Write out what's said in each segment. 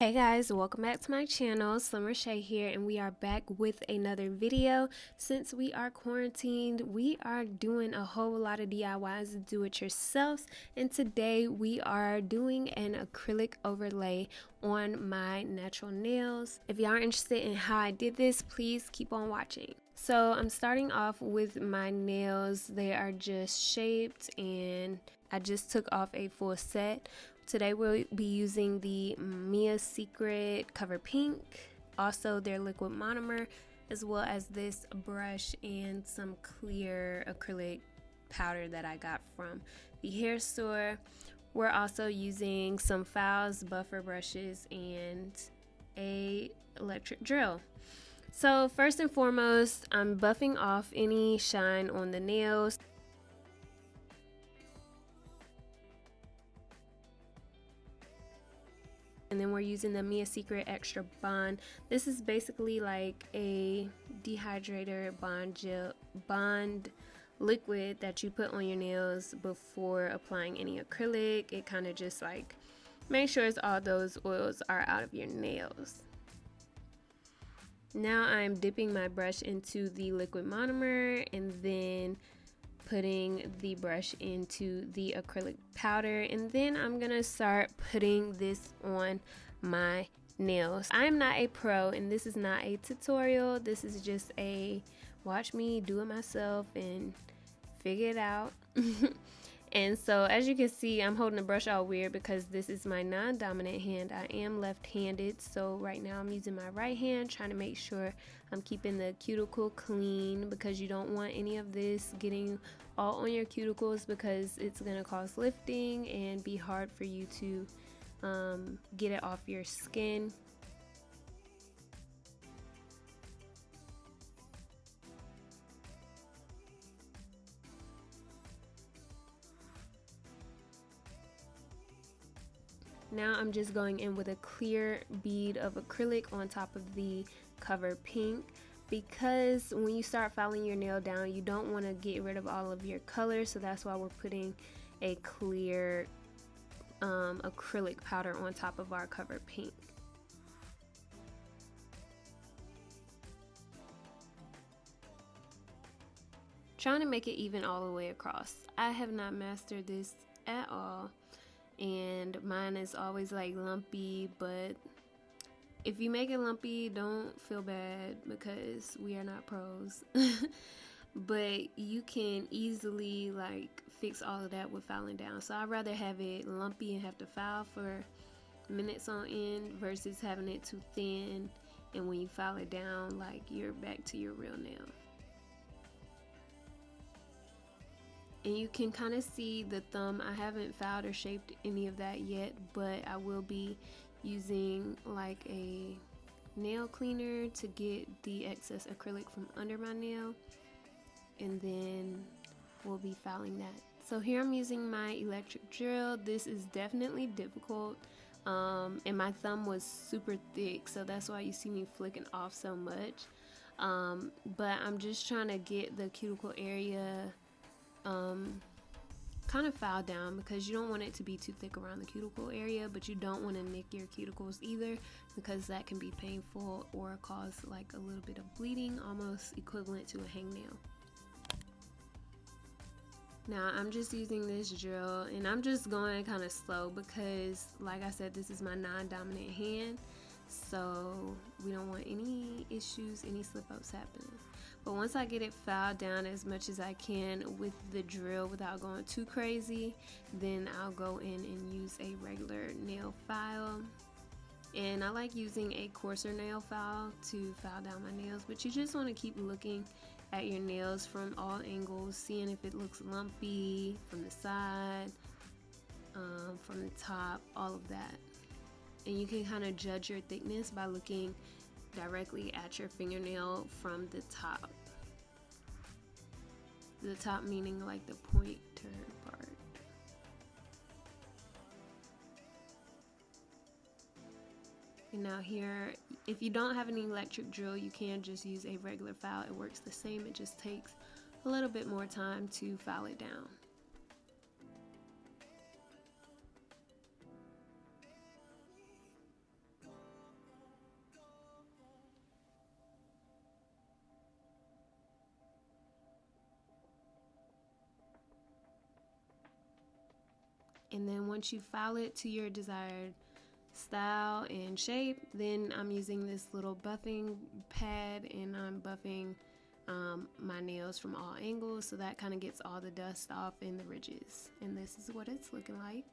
Hey guys, welcome back to my channel. Reshae here, and we are back with another video. Since we are quarantined, we are doing a whole lot of DIYs, do-it-yourselves, and today we are doing an acrylic overlay on my natural nails. If y'all are interested in how I did this, please keep on watching. So I'm starting off with my nails. They are just shaped, and I just took off a full set. Today we'll be using the Mia Secret Cover Pink, also their liquid monomer, as well as this brush and some clear acrylic powder that I got from the hair store. We're also using some files, buffer brushes, and a electric drill. So first and foremost, I'm buffing off any shine on the nails. And then we're using the Mia Secret Extra Bond. This is basically like a dehydrator bond liquid that you put on your nails before applying any acrylic. It kind of just like makes sure all those oils are out of your nails. Now I'm dipping my brush into the liquid monomer and then putting the brush into the acrylic powder, and then I'm gonna start putting this on my nails. I'm not a pro and this is not a tutorial. This is just a watch me do it myself and figure it out. And so as you can see, I'm holding the brush all weird because this is my non-dominant hand. I am left-handed, so right now I'm using my right hand, trying to make sure I'm keeping the cuticle clean, because you don't want any of this getting all on your cuticles because it's going to cause lifting and be hard for you to get it off your skin. Now I'm just going in with a clear bead of acrylic on top of the Cover Pink, because when you start filing your nail down, you don't want to get rid of all of your color, so that's why we're putting a clear acrylic powder on top of our Cover Pink. Trying to make it even all the way across. I have not mastered this at all, and mine is always like lumpy, but if you make it lumpy, don't feel bad because we are not pros. But you can easily like fix all of that with filing down. So I'd rather have it lumpy and have to file for minutes on end versus having it too thin, and when you file it down, like, you're back to your real nail. And you can kind of see the thumb. I haven't filed or shaped any of that yet, but I will be using like a nail cleaner to get the excess acrylic from under my nail, and then we'll be filing that. So here I'm using my electric drill. This is definitely difficult, and my thumb was super thick, so that's why you see me flicking off so much. But I'm just trying to get the cuticle area kind of file down, because you don't want it to be too thick around the cuticle area, but you don't want to nick your cuticles either, because that can be painful or cause like a little bit of bleeding, almost equivalent to a hangnail. Now I'm just using this drill, and I'm just going kind of slow because, like I said, this is my non-dominant hand, so we don't want any issues, any slip-ups happening. But once I get it filed down as much as I can with the drill without going too crazy, then I'll go in and use a regular nail file. And I like using a coarser nail file to file down my nails, but you just want to keep looking at your nails from all angles, seeing if it looks lumpy from the side, from the top, all of that. And you can kind of judge your thickness by looking directly at your fingernail from the top. The top meaning like the pointer part. And now here, if you don't have an electric drill, you can just use a regular file. It works the same, it just takes a little bit more time to file it down. And then once you file it to your desired style and shape, then I'm using this little buffing pad and I'm buffing my nails from all angles, so that kind of gets all the dust off in the ridges. And this is what it's looking like.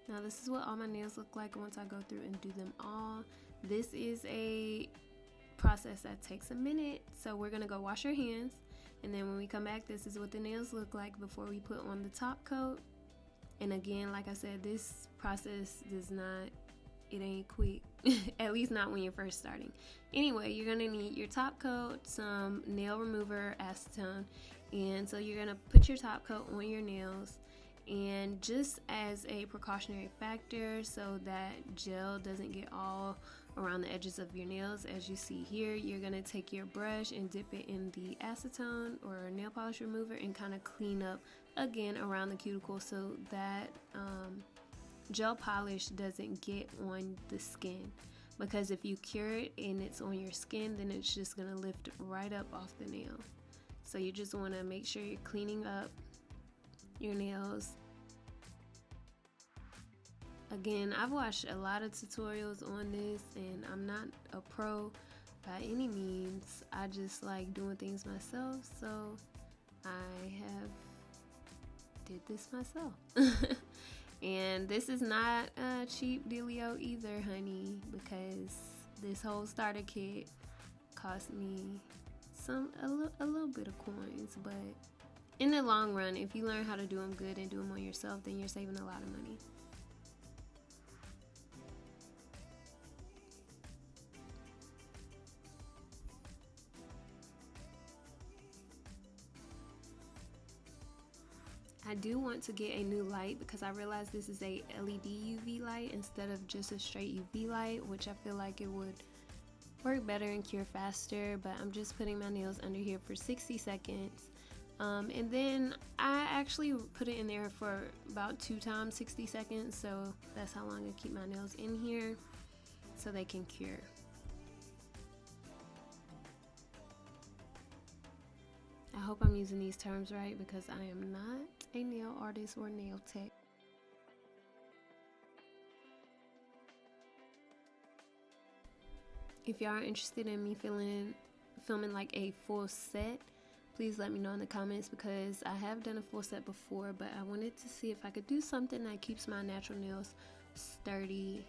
Now this is what all my nails look like once I go through and do them all. This is a process that takes a minute, so we're gonna go wash our hands, and then when we come back, this is what the nails look like before we put on the top coat. And again, like I said, this process it ain't quick. At least not when you're first starting. Anyway, you're gonna need your top coat, some nail remover acetone, and so you're gonna put your top coat on your nails. And just as a precautionary factor, so that gel doesn't get all around the edges of your nails, as you see here, you're gonna take your brush and dip it in the acetone or nail polish remover and kind of clean up again around the cuticle so that gel polish doesn't get on the skin. Because if you cure it and it's on your skin, then it's just gonna lift right up off the nail. So you just wanna make sure you're cleaning up your nails. Again, I've watched a lot of tutorials on this and I'm not a pro by any means. I just like doing things myself, so I have did this myself. And this is not a cheap dealio either, honey, because this whole starter kit cost me a little bit of coins, but in the long run, if you learn how to do them good and do them on yourself, then you're saving a lot of money. I do want to get a new light because I realized this is a LED UV light instead of just a straight UV light, which I feel like it would work better and cure faster. But I'm just putting my nails under here for 60 seconds. And then I actually put it in there for about 2 times 60 seconds, so that's how long I keep my nails in here so they can cure. I hope I'm using these terms right because I am not a nail artist or nail tech. If y'all are interested in me filming like a full set, please let me know in the comments because I have done a full set before, but I wanted to see if I could do something that keeps my natural nails sturdy,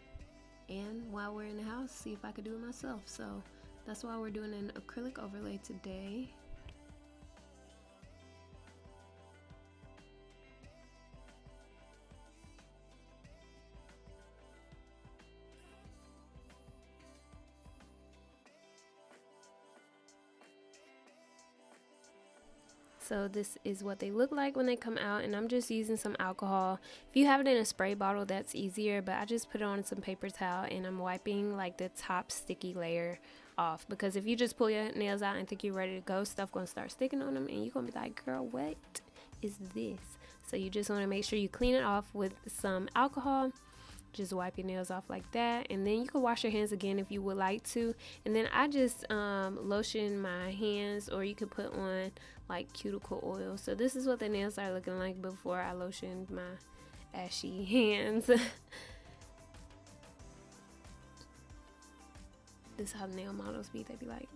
and while we're in the house, see if I could do it myself. So that's why we're doing an acrylic overlay today. So this is what they look like when they come out, and I'm just using some alcohol. If you have it in a spray bottle, that's easier, but I just put it on some paper towel and I'm wiping like the top sticky layer off, because if you just pull your nails out and think you're ready to go, stuff gonna start sticking on them and you're gonna be like, girl, what is this? So you just want to make sure you clean it off with some alcohol. Just wipe your nails off like that, and then you can wash your hands again if you would like to. And then I just lotion my hands, or you could put on like cuticle oil. So this is what the nails are looking like before I lotioned my ashy hands. This is how nail models be. They be like,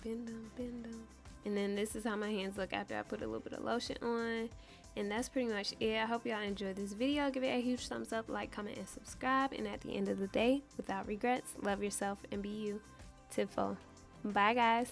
bend them, bend them. And then this is how my hands look after I put a little bit of lotion on. And that's pretty much it. I hope y'all enjoyed this video. Give it a huge thumbs up, like, comment, and subscribe. And at the end of the day, without regrets, love yourself and be you. Tifo. Bye, guys.